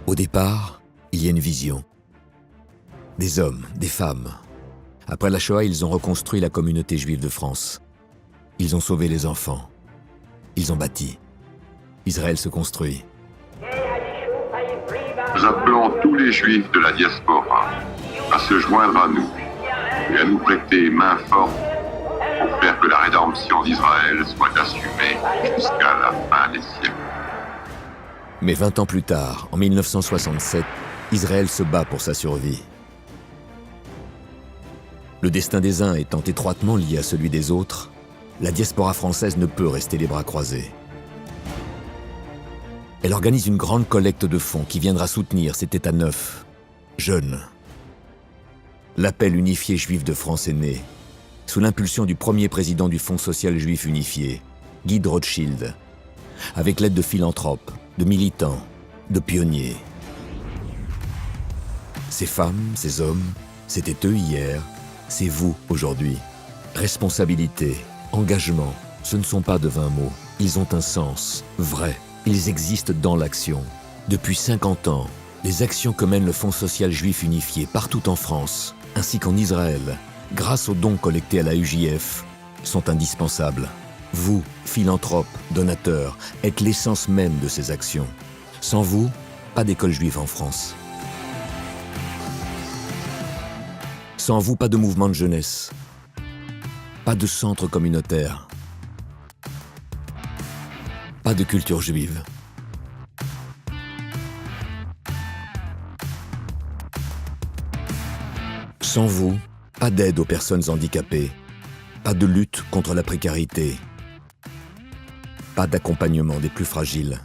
Au départ, il y a une vision. Des hommes, des femmes. Après la Shoah, ils ont reconstruit la communauté juive de France. Ils ont sauvé les enfants. Ils ont bâti. Israël se construit. Nous appelons tous les juifs de la diaspora à se joindre à nous et à nous prêter main forte pour faire que la rédemption d'Israël soit assumée jusqu'à la fin des siècles. Mais 20 ans plus tard, en 1967, Israël se bat pour sa survie. Le destin des uns étant étroitement lié à celui des autres, la diaspora française ne peut rester les bras croisés. Elle organise une grande collecte de fonds qui viendra soutenir cet État neuf, jeune. L'appel unifié juif de France est né, sous l'impulsion du premier président du Fonds social juif unifié, Guy de Rothschild, avec l'aide de philanthropes, de militants, de pionniers. Ces femmes, ces hommes, c'était eux hier, c'est vous aujourd'hui. Responsabilité, engagement, ce ne sont pas de vains mots, ils ont un sens, vrai. Ils existent dans l'action. Depuis 50 ans, les actions que mène le Fonds social juif unifié partout en France, ainsi qu'en Israël, grâce aux dons collectés à la UJF, sont indispensables. Vous, philanthropes, donateurs, êtes l'essence même de ces actions. Sans vous, pas d'école juive en France. Sans vous, pas de mouvement de jeunesse. Pas de centre communautaire. Pas de culture juive. Sans vous, pas d'aide aux personnes handicapées, pas de lutte contre la précarité, pas d'accompagnement des plus fragiles.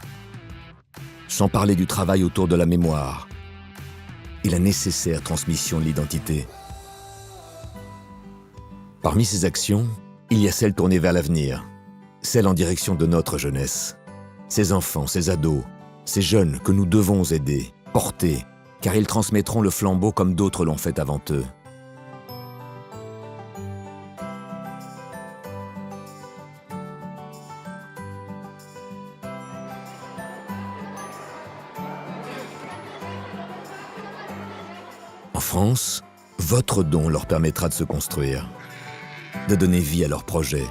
Sans parler du travail autour de la mémoire et la nécessaire transmission de l'identité. Parmi ces actions, il y a celles tournées vers l'avenir. Celle en direction de notre jeunesse. Ces enfants, ces ados, ces jeunes que nous devons aider, porter, car ils transmettront le flambeau comme d'autres l'ont fait avant eux. En France, votre don leur permettra de se construire, de donner vie à leurs projets,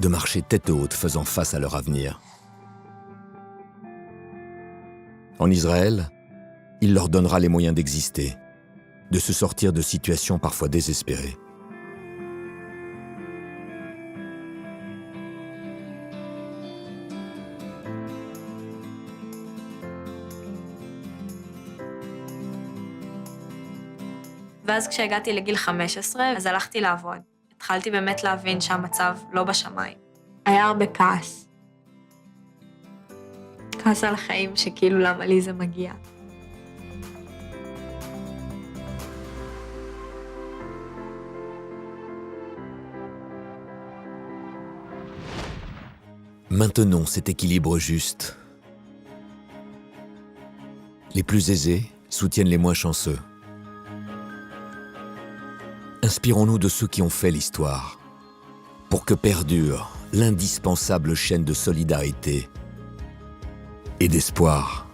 de marcher tête haute faisant face à leur avenir. En Israël, il leur donnera les moyens d'exister, de se sortir de situations parfois désespérées. ואז כשהגעתי לגיל 15, אז הלכתי לעבוד. התחלתי באמת להבין שהמצב לא בשמיים. היה הרבה כעס. כעס על החיים שכאילו למה לי זה מגיע. Maintenons cet équilibre juste. Les plus aisés soutiennent les moins chanceux. Inspirons-nous de ceux qui ont fait l'histoire, pour que perdure l'indispensable chaîne de solidarité et d'espoir.